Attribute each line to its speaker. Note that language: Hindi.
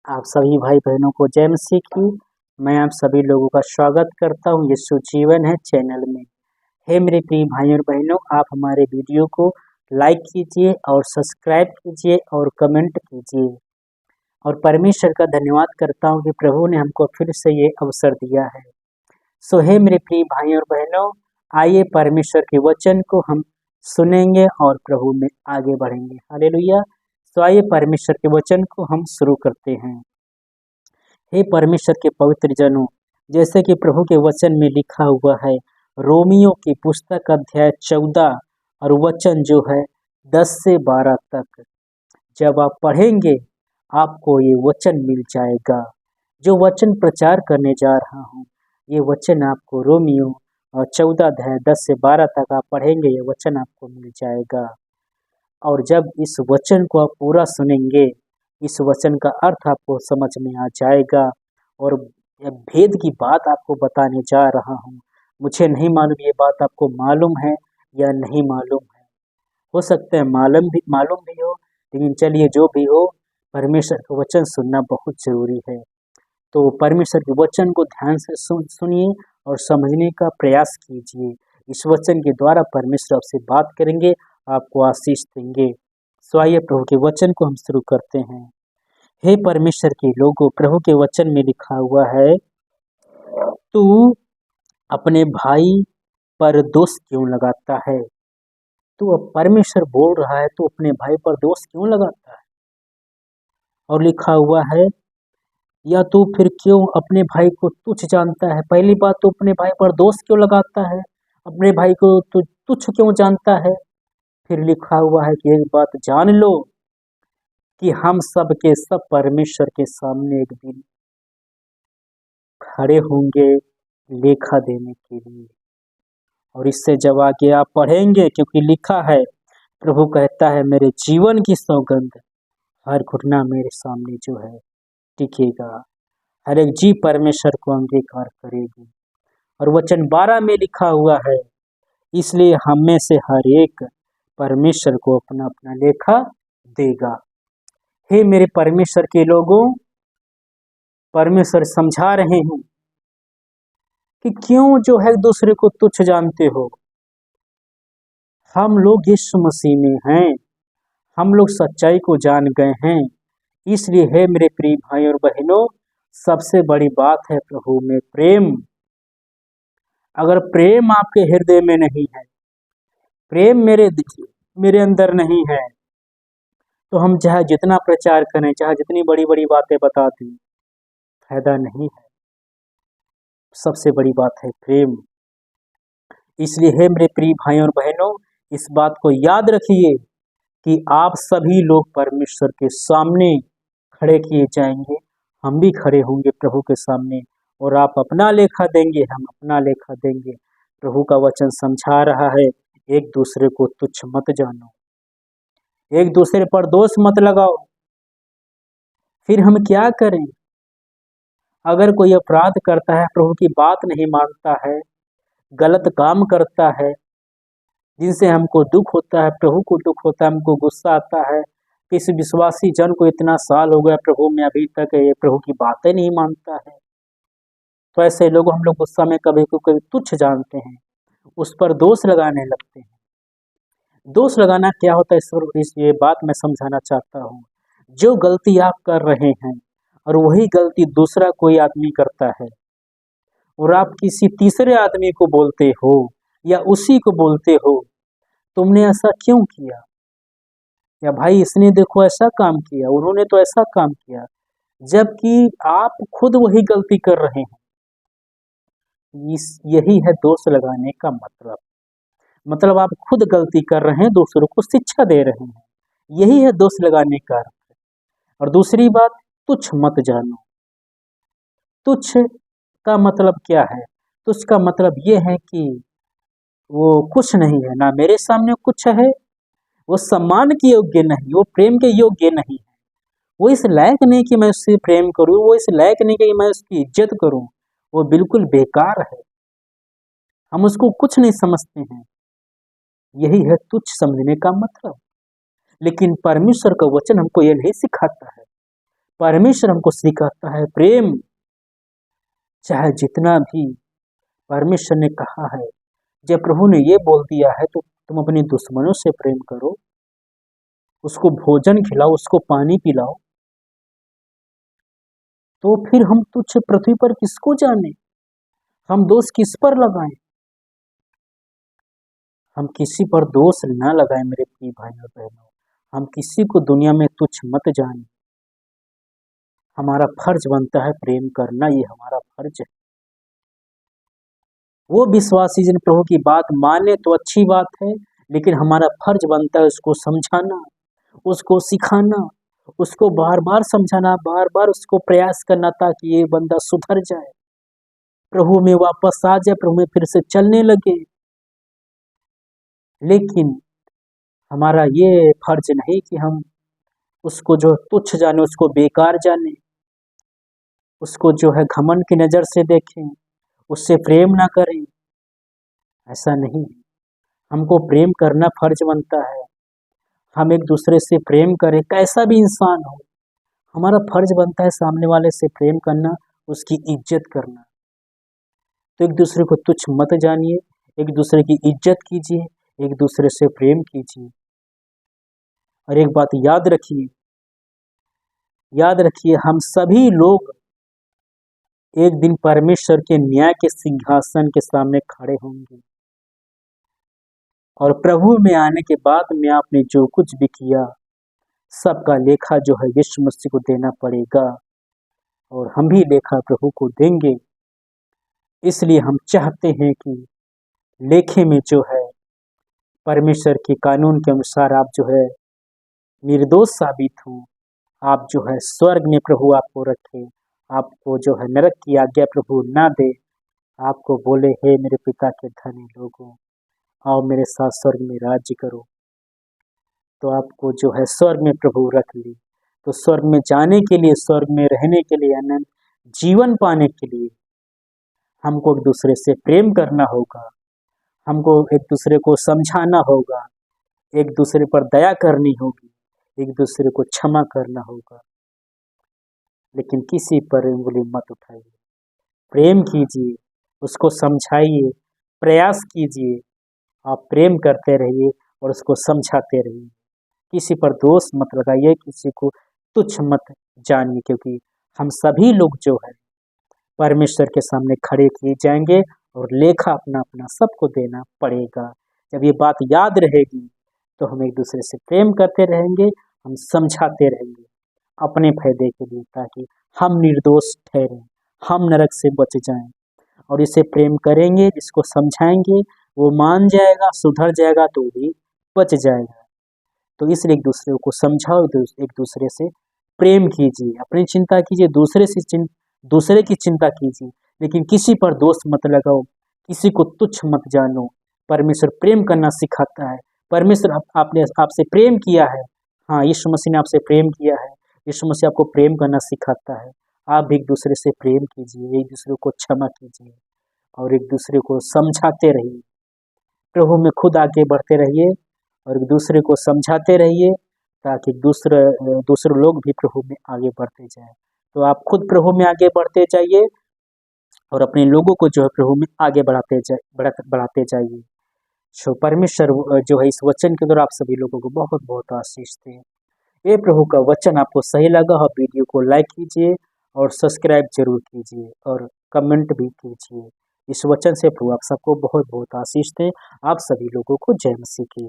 Speaker 1: आप सभी भाई बहनों को जय मसीह की। मैं आप सभी लोगों का स्वागत करता हूं यीशु जीवन है चैनल में। हे मेरे प्रिय भाई और बहनों, आप हमारे वीडियो को लाइक कीजिए और सब्सक्राइब कीजिए और कमेंट कीजिए। और परमेश्वर का धन्यवाद करता हूं कि प्रभु ने हमको फिर से ये अवसर दिया है। सो हे मेरे प्रिय भाई और बहनों, आइए परमेश्वर के वचन को हम सुनेंगे और प्रभु में आगे बढ़ेंगे। हालेलुया। तो आइए परमेश्वर के वचन को हम शुरू करते हैं। हे परमेश्वर के पवित्र जनों, जैसे कि प्रभु के वचन में लिखा हुआ है, रोमियो की पुस्तक अध्याय 14 और वचन जो है 10 से 12 तक जब आप पढ़ेंगे आपको ये वचन मिल जाएगा। जो वचन प्रचार करने जा रहा हूँ, ये वचन आपको रोमियो और 14 अध्याय 10 से 12 तक आप पढ़ेंगे, ये वचन आपको मिल जाएगा। और जब इस वचन को आप पूरा सुनेंगे, इस वचन का अर्थ आपको समझ में आ जाएगा। और भेद की बात आपको बताने जा रहा हूँ। मुझे नहीं मालूम ये बात आपको मालूम है या नहीं मालूम है। हो सकता है मालूम भी हो, लेकिन चलिए जो भी हो, परमेश्वर का वचन सुनना बहुत जरूरी है। तो परमेश्वर के वचन को ध्यान से सुनिए और समझने का प्रयास कीजिए। इस वचन के द्वारा परमेश्वर आपसे बात करेंगे, आपको आशीष देंगे। सो आइए प्रभु के वचन को हम शुरू करते हैं। हे परमेश्वर के लोगों, प्रभु के वचन में लिखा हुआ है, तू अपने भाई पर दोष क्यों लगाता है? तू अब परमेश्वर बोल रहा है, तू अपने भाई पर दोष क्यों लगाता है? और लिखा हुआ है, या तू फिर क्यों अपने भाई को तुच्छ जानता है? पहली बात, तो अपने भाई पर दोष क्यों लगाता है? अपने भाई को तू तुच्छ क्यों जानता है? फिर लिखा हुआ है कि एक बात जान लो कि हम सब के सब परमेश्वर के सामने एक दिन खड़े होंगे लेखा देने के लिए। और इससे जब आगे आप पढ़ेंगे, क्योंकि लिखा है, प्रभु कहता है, मेरे जीवन की सौगंध, हर घुटना मेरे सामने जो है टिकेगा, हर एक जी परमेश्वर को अंगीकार करेगी। और वचन 12 में लिखा हुआ है, इसलिए हम में से हर एक परमेश्वर को अपना अपना लेखा देगा। हे मेरे परमेश्वर के लोगों, परमेश्वर समझा रहे हैं कि क्यों जो है दूसरे को तुच्छ जानते हो। हम लोग यीशु मसीह में हैं, हम लोग सच्चाई को जान गए हैं। इसलिए है मेरे प्रिय भाई और बहनों, सबसे बड़ी बात है प्रभु में प्रेम। अगर प्रेम आपके हृदय में नहीं है, प्रेम मेरे अंदर नहीं है, तो हम चाहे जितना प्रचार करें, चाहे जितनी बड़ी बड़ी बातें बता दें, फायदा नहीं है। सबसे बड़ी बात है प्रेम। इसलिए है मेरे प्रिय भाई और बहनों, इस बात को याद रखिए कि आप सभी लोग परमेश्वर के सामने खड़े किए जाएंगे। हम भी खड़े होंगे प्रभु के सामने, और आप अपना लेखा देंगे, हम अपना लेखा देंगे। प्रभु का वचन समझा रहा है, एक दूसरे को तुच्छ मत जानो, एक दूसरे पर दोष मत लगाओ। फिर हम क्या करें? अगर कोई अपराध करता है, प्रभु की बात नहीं मानता है, गलत काम करता है, जिनसे हमको दुख होता है, प्रभु को दुख होता है, हमको गुस्सा आता है, किसी विश्वासी जन को इतना साल हो गया प्रभु में, अभी तक ये प्रभु की बातें नहीं मानता है, तो ऐसे लोग हम लोग गुस्सा में कभी कभी तुच्छ जानते हैं, उस पर दोष लगाने लगते हैं। दोष लगाना क्या होता है, ये बात मैं समझाना चाहता हूँ। जो गलती आप कर रहे हैं और वही गलती दूसरा कोई आदमी करता है, और आप किसी तीसरे आदमी को बोलते हो या उसी को बोलते हो, तुमने ऐसा क्यों किया, या भाई इसने देखो ऐसा काम किया, उन्होंने तो ऐसा काम किया, जबकि आप खुद वही गलती कर रहे हैं। यही है दोष लगाने का मतलब आप खुद गलती कर रहे हैं, दूसरों को शिक्षा दे रहे हैं। यही है दोष लगाने का अर्थ। और दूसरी बात, तुच्छ मत जानो। तुच्छ का मतलब क्या है? तुच्छ का मतलब ये है कि वो कुछ नहीं है, ना मेरे सामने कुछ है, वो सम्मान के योग्य नहीं, वो प्रेम के योग्य नहीं है, वो इस लायक नहीं कि मैं उससे प्रेम करूं, वो इस लायक नहीं कि मैं उसकी इज्जत करूं, वो बिल्कुल बेकार है, हम उसको कुछ नहीं समझते हैं। यही है तुच्छ समझने का मतलब। लेकिन परमेश्वर का वचन हमको ये नहीं सिखाता है। परमेश्वर हमको सिखाता है प्रेम। चाहे जितना भी परमेश्वर ने कहा है, जब प्रभु ने ये बोल दिया है तो तुम अपने दुश्मनों से प्रेम करो, उसको भोजन खिलाओ, उसको पानी पिलाओ, तो फिर हम तुच्छ पृथ्वी पर किसको जाने, हम दोष किस पर लगाएं? हम किसी पर दोष न लगाएं मेरे प्रिय भाइयों और बहनों। हम किसी को दुनिया में तुच्छ मत जाने। हमारा फर्ज बनता है प्रेम करना, ये हमारा फर्ज है। वो विश्वासी जिन प्रभु की बात माने तो अच्छी बात है, लेकिन हमारा फर्ज बनता है उसको समझाना, उसको सिखाना, उसको बार बार समझाना, बार बार उसको प्रयास करना ताकि ये बंदा सुधर जाए, प्रभु में वापस आ जाए, प्रभु में फिर से चलने लगे। लेकिन हमारा ये फर्ज नहीं कि हम उसको जो तुच्छ जाने, उसको बेकार जाने, उसको जो है घमंड की नज़र से देखें, उससे प्रेम ना करें। ऐसा नहीं, हमको प्रेम करना फर्ज बनता है। हम एक दूसरे से प्रेम करें, कैसा भी इंसान हो, हमारा फर्ज बनता है सामने वाले से प्रेम करना, उसकी इज्जत करना। तो एक दूसरे को तुच्छ मत जानिए, एक दूसरे की इज्जत कीजिए, एक दूसरे से प्रेम कीजिए। और एक बात याद रखिए, हम सभी लोग एक दिन परमेश्वर के न्याय के सिंहासन के सामने खड़े होंगे, और प्रभु में आने के बाद में आपने जो कुछ भी किया सबका लेखा जो है यीशु मसीह को देना पड़ेगा, और हम भी लेखा प्रभु को देंगे। इसलिए हम चाहते हैं कि लेखे में जो है परमेश्वर के कानून के अनुसार आप जो है निर्दोष साबित हो, आप जो है स्वर्ग में प्रभु आपको रखे, आपको जो है नरक की आज्ञा प्रभु ना दे, आपको बोले हे मेरे पिता के धनी लोगों, आओ मेरे साथ स्वर्ग में राज्य करो। तो आपको जो है स्वर्ग में प्रभु रख ली। तो स्वर्ग में जाने के लिए, स्वर्ग में रहने के लिए, अनंत जीवन पाने के लिए हमको एक दूसरे से प्रेम करना होगा, हमको एक दूसरे को समझाना होगा, एक दूसरे पर दया करनी होगी, एक दूसरे को क्षमा करना होगा। लेकिन किसी पर उंगली मत उठाइए, प्रेम कीजिए, उसको समझाइए, प्रयास कीजिए, आप प्रेम करते रहिए और उसको समझाते रहिए। किसी पर दोष मत लगाइए, किसी को तुच्छ मत जानिए, क्योंकि हम सभी लोग जो है परमेश्वर के सामने खड़े किए जाएंगे और लेखा अपना अपना सबको देना पड़ेगा। जब ये बात याद रहेगी तो हम एक दूसरे से प्रेम करते रहेंगे, हम समझाते रहेंगे अपने फायदे के लिए, ताकि हम निर्दोष ठहरें, हम नरक से बच जाएं। और इसे प्रेम करेंगे, इसको समझाएंगे, वो मान जाएगा, सुधर जाएगा, तो भी बच जाएगा। तो इसलिए एक दूसरे को समझाओ, एक दूसरे से प्रेम कीजिए, अपनी चिंता कीजिए, दूसरे की चिंता कीजिए, लेकिन किसी पर दोष मत लगाओ, किसी को तुच्छ मत जानो। परमेश्वर प्रेम करना सिखाता है। परमेश्वर आपने आपसे प्रेम किया है, हाँ, यीशु मसीह ने आपसे प्रेम किया है, यीशु मसीह आपको प्रेम करना सिखाता है। आप भी एक दूसरे से प्रेम कीजिए, एक दूसरे को क्षमा कीजिए और एक दूसरे को समझाते रहिए। प्रभु में खुद आगे बढ़ते रहिए और एक दूसरे को समझाते रहिए, ताकि दूसरे लोग भी प्रभु में आगे बढ़ते जाएं। तो आप खुद प्रभु में आगे बढ़ते जाइए और अपने लोगों को जो है प्रभु में आगे बढ़ाते जाइए। सो परमेश्वर जो है इस वचन के द्वारा आप सभी लोगों को बहुत बहुत आशीष दे। ये प्रभु का वचन आपको सही लगा हो, वीडियो को लाइक कीजिए और सब्सक्राइब जरूर कीजिए और कमेंट भी कीजिए। इस वचन से प्रभु आप सबको बहुत बहुत आशीष दे। आप सभी लोगों को जय मसीह की।